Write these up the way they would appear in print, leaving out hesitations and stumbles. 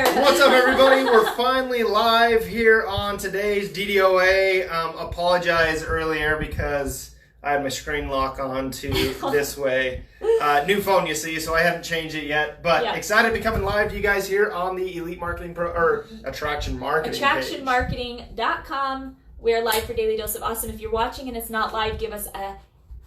there! What's up, everybody? We're finally live here on today's DDOA. Apologize earlier because I had my screen lock on to this way. New phone, you see, so I haven't changed it yet. But excited to be coming live to you guys here on the Elite Marketing or Attraction Marketing page. AttractionMarketing.com. We're live for Daily Dose of Awesome. If you're watching and it's not live, give us a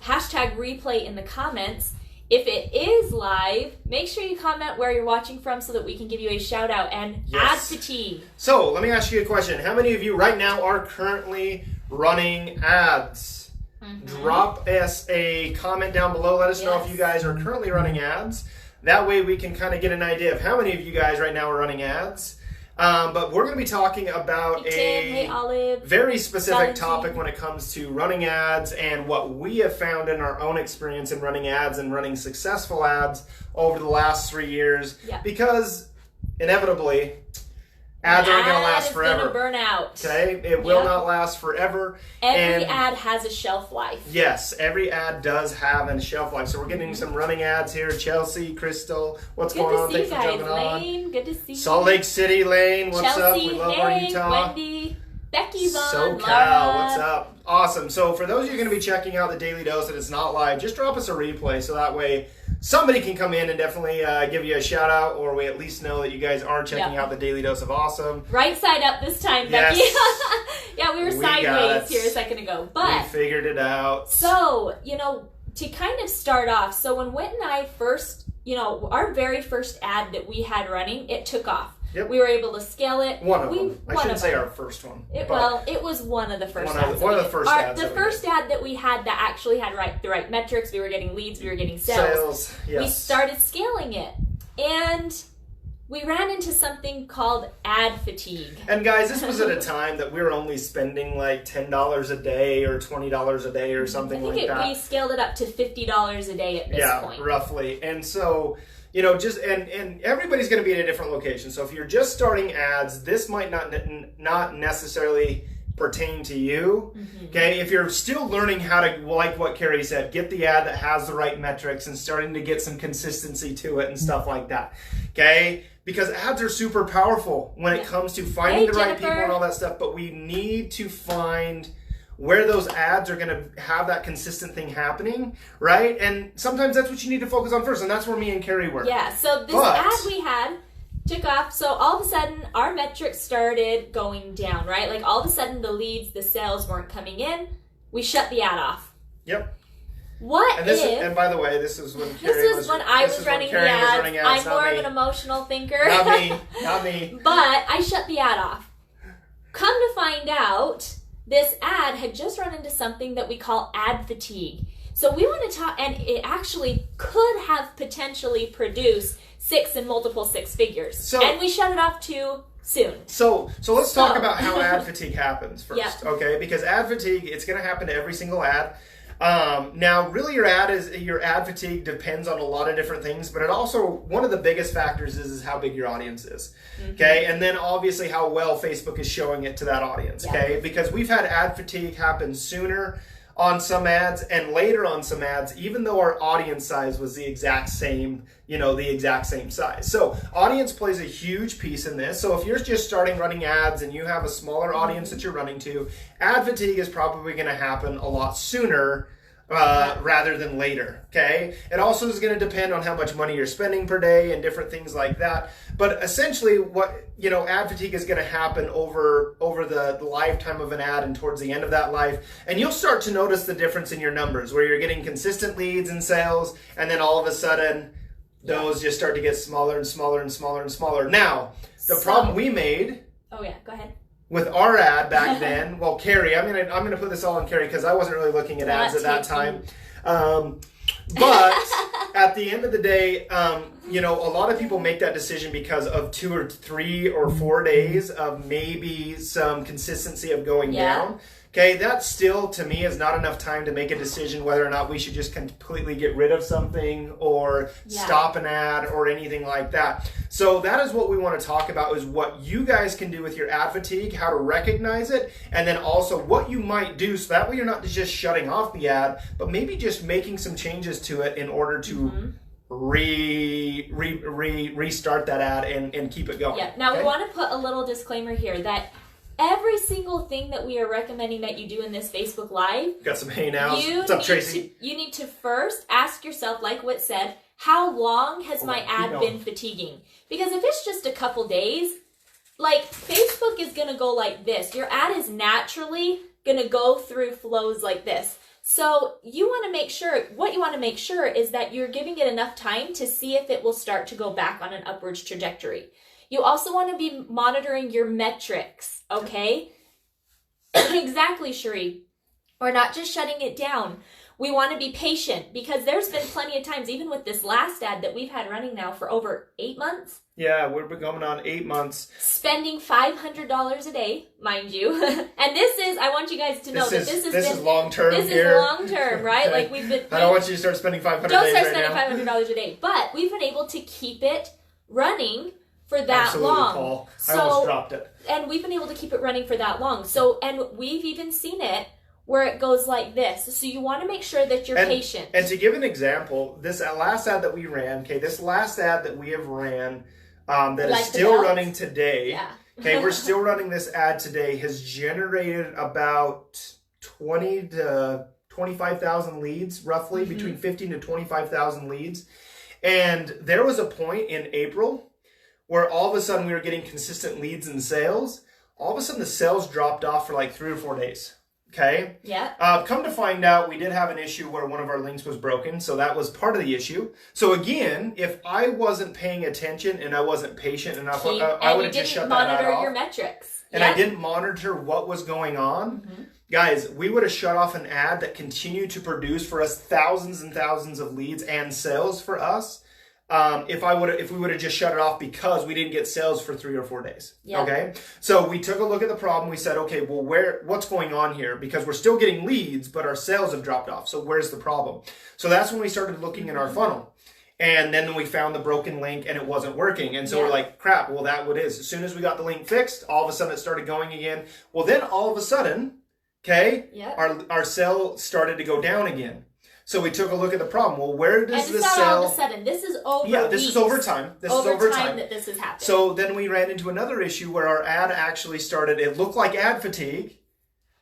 hashtag replay in the comments. If it is live, make sure you comment where you're watching from so that we can give you a shout out and ad fatigue. So let me ask you a question. How many of you right now are currently running ads? Drop us a comment down below. Let us know if you guys are currently running ads. That way we can kind of get an idea of how many of you guys right now are running ads. But we're going to be talking about a very specific topic when it comes to running ads and what we have found in our own experience in running ads and running successful ads over the last 3 years. Because inevitably, ads aren't going to last forever. It's going to burn out. Okay? It will not last forever. Every ad has a shelf life. Yes, every ad does have a shelf life. So we're getting some running ads here. Chelsea, Crystal, what's going on? Thanks for jumping on. Lane, good to see you. Salt Lake City, Lane, what's up? We love our Utah. Wendy, Becky, Vaughn, SoCal, Laura. what's up? Awesome. So for those of you going to be checking out the Daily Dose and it's not live, just drop us a replay so that way somebody can come in and definitely give you a shout out, or we at least know that you guys are checking out the Daily Dose of Awesome. Right side up this time, Becky. Yeah, we were sideways here a second ago, but we figured it out. So, to kind of start off, so when Whit and I first, our very first ad that we had running, it took off. Yep. We were able to scale it. One of them. I shouldn't say our first one. It was one of the first ads. One of the first ads. The first ad that we had that actually had the right metrics. We were getting leads. We were getting sales. Yes. We started scaling it. And we ran into something called ad fatigue. And guys, this was at a time that we were only spending like $10 a day or $20 a day or something like that. We scaled it up to $50 a day at this point. Yeah, roughly. And so, and everybody's going to be at a different location. So if you're just starting ads, this might not necessarily pertain to you. Okay, if you're still learning how to, like what Cari said, get the ad that has the right metrics and starting to get some consistency to it and stuff like that. Okay, because ads are super powerful when it comes to finding the right people and all that stuff. But we need to find where those ads are going to have that consistent thing happening, right? And sometimes that's what you need to focus on first, and that's where me and Cari work. Yeah, so this ad we had took off, so all of a sudden our metrics started going down, right? Like all of a sudden the leads, the sales weren't coming in. We shut the ad off. Yep. And by the way, this is when Cari was running the ads. I'm more of an emotional thinker. Not me. But I shut the ad off. Come to find out, this ad had just run into something that we call ad fatigue. So we want to talk, and it actually could have potentially produced multiple six figures. And we shut it off too soon. So let's talk about how ad fatigue happens first, okay? Because ad fatigue, it's going to happen to every single ad. Now, really, your ad fatigue depends on a lot of different things, but it also, one of the biggest factors is how big your audience is, okay? And then obviously how well Facebook is showing it to that audience, okay? Because we've had ad fatigue happen sooner on some ads and later on some ads, even though our audience size was the exact same, size. So audience plays a huge piece in this. So if you're just starting running ads and you have a smaller audience that you're running to, ad fatigue is probably going to happen a lot sooner rather than later, okay? It also is going to depend on how much money you're spending per day and different things like that. But essentially what, ad fatigue is going to happen over the lifetime of an ad and towards the end of that life. And you'll start to notice the difference in your numbers where you're getting consistent leads and sales, and then all of a sudden those just start to get smaller and smaller and smaller and smaller. Now, the problem we made... Oh yeah, go ahead. With our ad back then, well, Cari, I'm gonna put this all on Cari because I wasn't really looking at ads at that time. But at the end of the day, a lot of people make that decision because of 2 or 3 or 4 days of maybe some consistency of going down. Okay, that still, to me, is not enough time to make a decision whether or not we should just completely get rid of something or stop an ad or anything like that. So that is what we want to talk about, is what you guys can do with your ad fatigue, how to recognize it, and then also what you might do so that way you're not just shutting off the ad, but maybe just making some changes to it in order to restart that ad and keep it going. Yeah. Now we want to put a little disclaimer here that every single thing that we are recommending that you do in this Facebook Live, got some hey nows. What's up, Tracy? You need to first ask yourself, like Whit said, how long has my ad been fatiguing? Because if it's just a couple days, like Facebook is going to go like this. Your ad is naturally going to go through flows like this. So you want to make sure, what you want to make sure is that you're giving it enough time to see if it will start to go back on an upwards trajectory. You also want to be monitoring your metrics, okay? Exactly, Cherie. We're not just shutting it down. We want to be patient because there's been plenty of times, even with this last ad that we've had running now for over 8 months. Yeah, we're going on 8 months. Spending $500 a day, mind you. And this is, I want you guys to know this is long term. This is long term, right? Okay. Like we've been. I don't want you to start spending $500 Don't start spending $500 a day. But we've been able to keep it running for that Absolutely, long. Paul. I almost dropped it. And we've been able to keep it running for that long. So, and we've even seen it where it goes like this. So you want to make sure that you're patient. And to give an example, this last ad that we ran, this last ad that we have ran that is still running today, yeah. We're still running this ad today, has generated about 20 to 25,000 leads, roughly, between 15 to 25,000 leads. And there was a point in April where all of a sudden we were getting consistent leads and sales. All of a sudden the sales dropped off for like 3 or 4 days. Okay. Yeah. Come to find out, we did have an issue where one of our links was broken, so that was part of the issue. So again, if I wasn't paying attention and I wasn't patient enough, I would have just shut that ad off. And you didn't monitor your metrics. And I didn't monitor what was going on. Guys, we would have shut off an ad that continued to produce for us thousands and thousands of leads and sales for us. If we would have just shut it off because we didn't get sales for 3 or 4 days. Yeah. Okay. So we took a look at the problem. We said, okay, well, what's going on here? Because we're still getting leads, but our sales have dropped off. So where's the problem? So that's when we started looking in our funnel. And then we found the broken link and it wasn't working. And so we're like, crap, well, that what is. As soon as we got the link fixed, all of a sudden it started going again. Well, then all of a sudden, our sale started to go down again. So we took a look at the problem. Well, where does the sell? All of a sudden. This is over. Yeah, this is over time. This is over time that this has happened. So then we ran into another issue where our ad actually started. It looked like ad fatigue.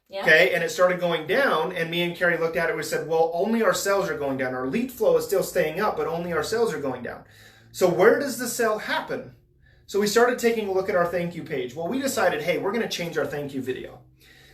Yeah. Okay, and it started going down. And me and Cari looked at it. We said, well, only our sales are going down. Our lead flow is still staying up, but only our sales are going down. So where does the sale happen? So we started taking a look at our thank you page. Well, we decided, hey, we're going to change our thank you video.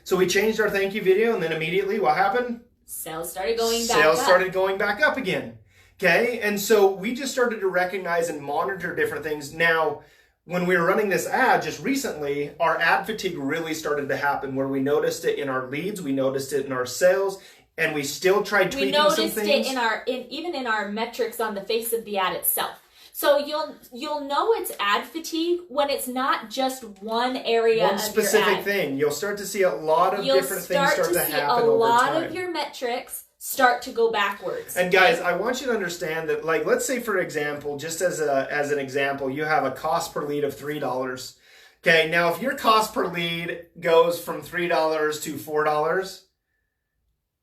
So we changed our thank you video, and then immediately what happened? Sales started going back up. Sales started going back up again. Okay, and so we just started to recognize and monitor different things. Now, when we were running this ad just recently, our ad fatigue really started to happen where we noticed it in our leads, we noticed it in our sales, and we still tried tweaking some things. We noticed it even in our metrics on the face of the ad itself. So you'll know it's ad fatigue when it's not just one area of your ad. One specific thing. You'll start to see a lot of different things start to happen over time. A lot of your metrics start to go backwards. And guys, I want you to understand that, like, let's say for example, just as an example, you have a cost per lead of $3. Okay, now if your cost per lead goes from $3 to $4,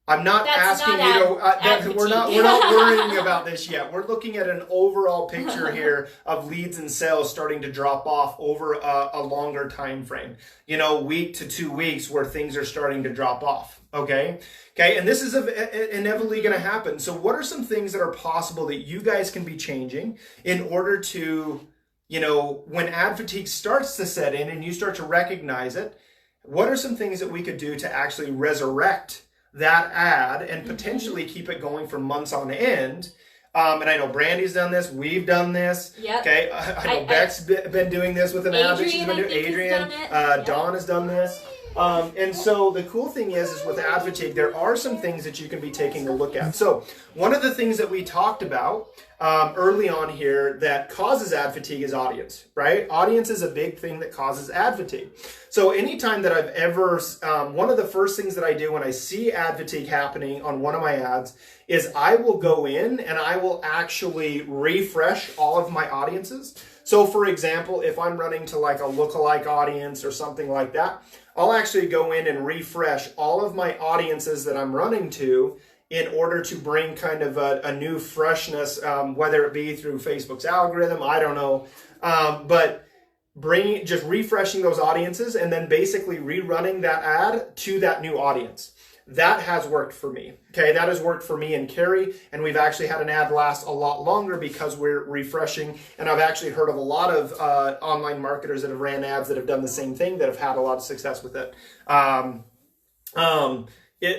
I'm not asking you to. We're not worrying about this yet. We're looking at an overall picture here of leads and sales starting to drop off over a longer time frame. Week to 2 weeks where things are starting to drop off. Okay, and this is inevitably going to happen. So what are some things that are possible that you guys can be changing in order to, when ad fatigue starts to set in and you start to recognize it? What are some things that we could do to actually resurrect that ad and potentially keep it going for months on end? And I know Brandy's done this. We've done this. Yep. Okay. I know Beck's been doing this with an ad that she's been doing. Adrian, Dawn has done this. And so the cool thing is with ad fatigue, there are some things that you can be taking a look at. So one of the things that we talked about early on here that causes ad fatigue is audience, right? Audience is a big thing that causes ad fatigue. So anytime that I've ever, one of the first things that I do when I see ad fatigue happening on one of my ads is I will go in and I will actually refresh all of my audiences. So for example, if I'm running to like a lookalike audience or something like that, I'll actually go in and refresh all of my audiences that I'm running to in order to bring kind of a new freshness, whether it be through Facebook's algorithm, I don't know, but just refreshing those audiences and then basically rerunning that ad to that new audience. That has worked for me. Okay, that has worked for me and Cari, and we've actually had an ad last a lot longer because we're refreshing. And I've actually heard of a lot of online marketers that have ran ads that have done the same thing, that have had a lot of success with it.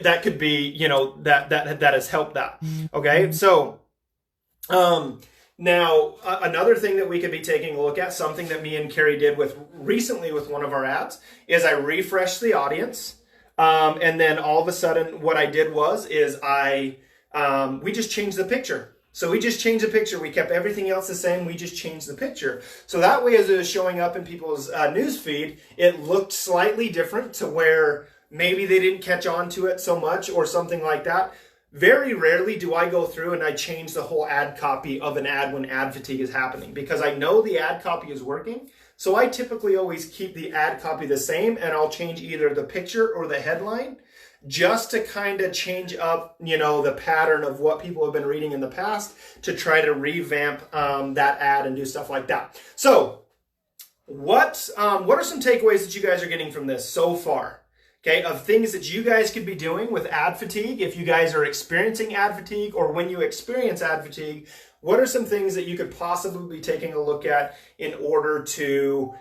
That could be, you know, that has helped that. Okay, so now another thing that we could be taking a look at, something that me and Cari did recently with one of our ads, is I refreshed the audience. And then all of a sudden what I did is we just changed the picture. So we just changed the picture. We kept everything else the same. We just changed the picture. So that way, as it was showing up in people's news feed, it looked slightly different to where maybe they didn't catch on to it so much or something like that. Very rarely do I go through and I change the whole ad copy of an ad when ad fatigue is happening, because I know the ad copy is working. So I typically always keep the ad copy the same, and I'll change either the picture or the headline just to kind of change up, you know, the pattern of what people have been reading in the past, to try to revamp that ad and do stuff like that. So what are some takeaways that you guys are getting from this so far? Okay, of things that you guys could be doing with ad fatigue. If you guys are experiencing ad fatigue, or when you experience ad fatigue, what are some things that you could possibly be taking a look at in order to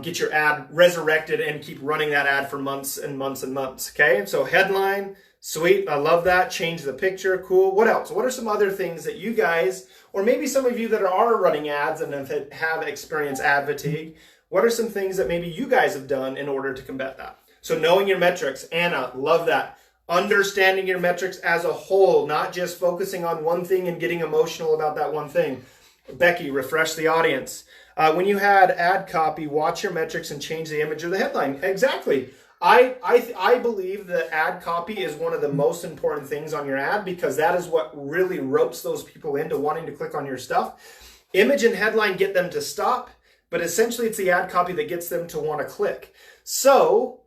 get your ad resurrected and keep running that ad for months and months and months? Okay, so headline, sweet, I love that. Change the picture, cool. What else? What are some other things that you guys, or maybe some of you that are running ads and have experienced ad fatigue, what are some things that maybe you guys have done in order to combat that? So knowing your metrics, Anna, love that. Understanding your metrics as a whole, not just focusing on one thing and getting emotional about that one thing. Becky, refresh the audience. When you had ad copy, watch your metrics and change the image or the headline. Exactly. I believe that ad copy is one of the most important things on your ad, because that is what really ropes those people into wanting to click on your stuff. Image and headline get them to stop, but essentially it's the ad copy that gets them to want to click. So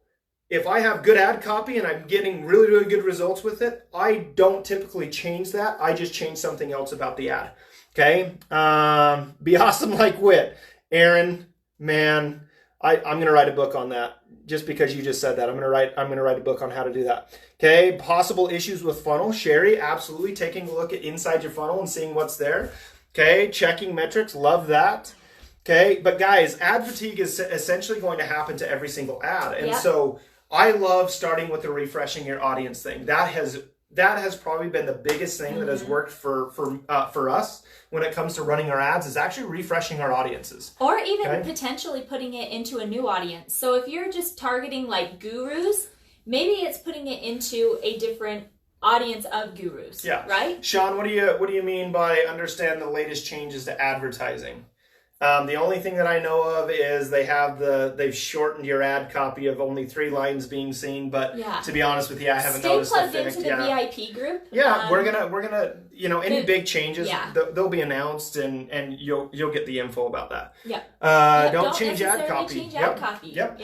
if I have good ad copy and I'm getting really, really good results with it, I don't typically change that. I just change something else about the ad. Okay? Be awesome like Whit. Aaron, man, I'm going to write a book on that. Just because you just said that, I'm going to write a book on how to do that. Okay? Possible issues with funnel. Sherry, absolutely taking a look at inside your funnel and seeing what's there. Okay? Checking metrics. Love that. Okay? But guys, ad fatigue is essentially going to happen to every single ad. And so I love starting with the refreshing your audience thing. That has probably been the biggest thing that has worked for us when it comes to running our ads, is actually refreshing our audiences. Or even potentially putting it into a new audience. So if you're just targeting like gurus, maybe it's putting it into a different audience of gurus. Yeah. Right? Sean, what do you mean by understand the latest changes to advertising? The only thing that I know of is they've shortened your ad copy of only 3 lines being seen. But to be honest with you, I haven't noticed. Stay plugged into the VIP group. Yeah, we're gonna any big changes, they'll be announced, and you'll get the info about that. Yeah. Don't change ad copy. Change ad copy. Yep.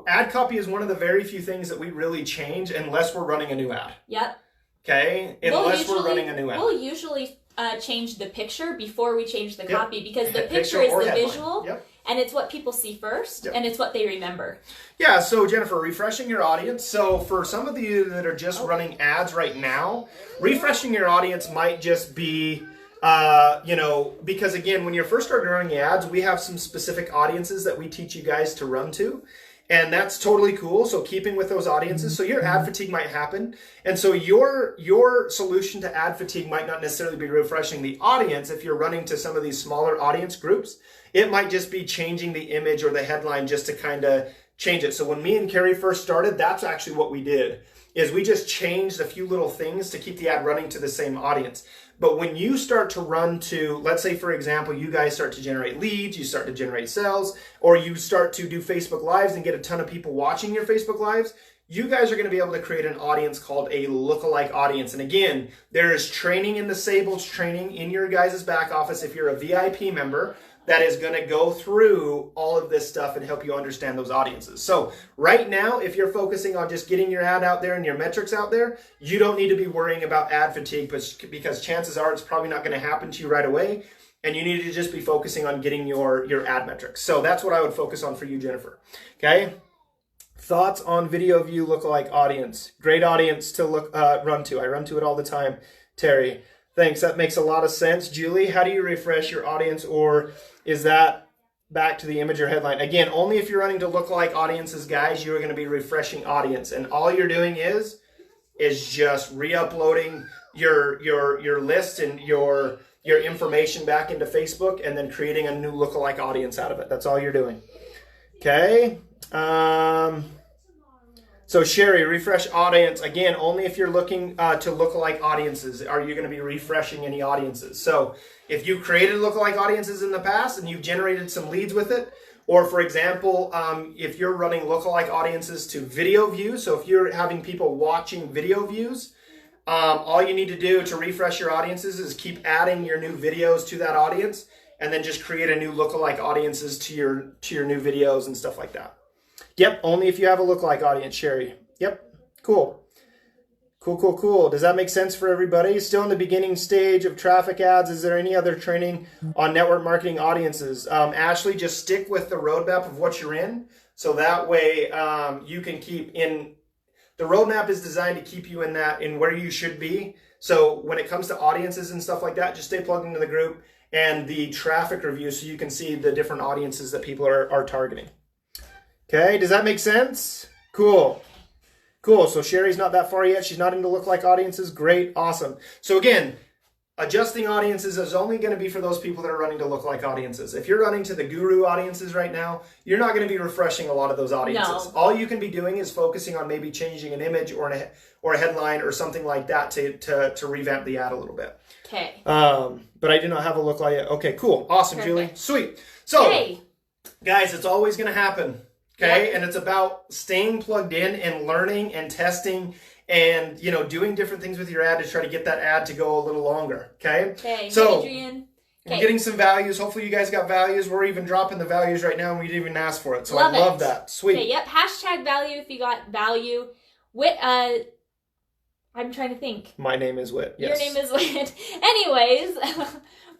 Ad copy is one of the very few things that we really change unless we're running a new ad. Yep. Okay. Unless we're running a new ad. We'll usually change the picture before we change the copy, because the picture is the visual, and it's what people see first, and it's what they remember. Yeah, so Jennifer, refreshing your audience. So for some of you that are just running ads right now, refreshing your audience might just be, because again, when you're first starting running ads, we have some specific audiences that we teach you guys to run to. And that's totally cool. So keeping with those audiences. So your ad fatigue might happen. And so your solution to ad fatigue might not necessarily be refreshing the audience. If you're running to some of these smaller audience groups, it might just be changing the image or the headline just to kind of change it. So when me and Cari first started, that's actually what we did, is we just changed a few little things to keep the ad running to the same audience. But when you start to run to, let's say, for example, you guys start to generate leads, you start to generate sales, or you start to do Facebook Lives and get a ton of people watching your Facebook Lives, you guys are going to be able to create an audience called a lookalike audience. And again, there is training in the Sables training in your guys' back office. If you're a VIP member, that is going to go through all of this stuff and help you understand those audiences. So right now, if you're focusing on just getting your ad out there and your metrics out there, you don't need to be worrying about ad fatigue, because chances are it's probably not going to happen to you right away. And you need to just be focusing on getting your ad metrics. So that's what I would focus on for you, Jennifer. Okay. Thoughts on video view lookalike audience? Great audience to run to. I run to it all the time. Terry, thanks. That makes a lot of sense. Julie, how do you refresh your audience, or is that back to the image or headline? Again, only if you're running to lookalike audiences, guys, you are going to be refreshing audience, and all you're doing is just re-uploading your list and your information back into Facebook, and then creating a new lookalike audience out of it. That's all you're doing. Okay. So Sherry, refresh audience. Again, only if you're looking to lookalike audiences are you going to be refreshing any audiences. So if you created lookalike audiences in the past and you've generated some leads with it, or for example, if you're running lookalike audiences to video views, so if you're having people watching video views, all you need to do to refresh your audiences is keep adding your new videos to that audience, and then just create a new lookalike audiences to your new videos and stuff like that. Yep, only if you have a lookalike audience, Sherry. Yep, cool. Cool. Does that make sense for everybody? Still in the beginning stage of traffic ads. Is there any other training on network marketing audiences? Ashley, just stick with the roadmap of what you're in. So that way you can keep in. The roadmap is designed to keep you in where you should be. So when it comes to audiences and stuff like that, just stay plugged into the group and the traffic review so you can see the different audiences that people are targeting. Okay, does that make sense? Cool. So Sherry's not that far yet. She's not into lookalike audiences. Great, awesome. So again, adjusting audiences is only going to be for those people that are running to lookalike audiences. If you're running to the guru audiences right now, you're not going to be refreshing a lot of those audiences. No. All you can be doing is focusing on maybe changing an image or a headline or something like that to revamp the ad a little bit. Okay. But I do not have a lookalike yet. Okay, cool. Awesome, perfect. Julie. Sweet. So, guys, it's always going to happen. Okay, yep. And it's about staying plugged in and learning and testing and, doing different things with your ad to try to get that ad to go a little longer. Okay. So Adrian. We're getting some values. Hopefully you guys got values. We're even dropping the values right now, and we didn't even ask for it. So I love that. Sweet. Okay, yep. Hashtag value if you got value. Whit, I'm trying to think. My name is Whit. Yes. Your name is Whit. Anyways,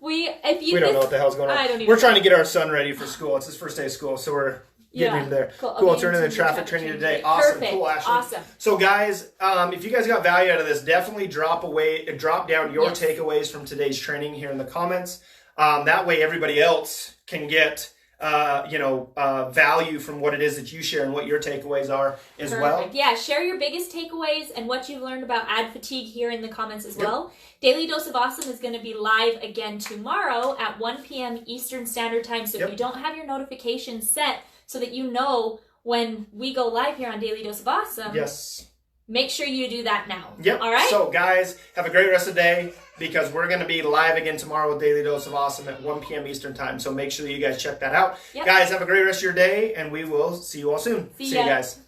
we don't know what the hell's going on. I don't even We're trying to get our son ready for school. It's his first day of school, so we're getting him there. Cool. Turning the traffic training today. Awesome. Perfect. Cool, Ashley. Awesome. So guys, if you guys got value out of this, definitely drop down your takeaways from today's training here in the comments. That way everybody else can get value from what it is that you share and what your takeaways are as well. Yeah, share your biggest takeaways and what you've learned about ad fatigue here in the comments as well. Daily Dose of Awesome is going to be live again tomorrow at 1 p.m. Eastern Standard Time. So if you don't have your notifications set so that you know when we go live here on Daily Dose of Awesome, make sure you do that now. Yep. All right? So guys, have a great rest of the day, because we're going to be live again tomorrow with Daily Dose of Awesome at 1 p.m. Eastern Time. So make sure that you guys check that out. Guys, have a great rest of your day, and we will see you all soon. See you guys.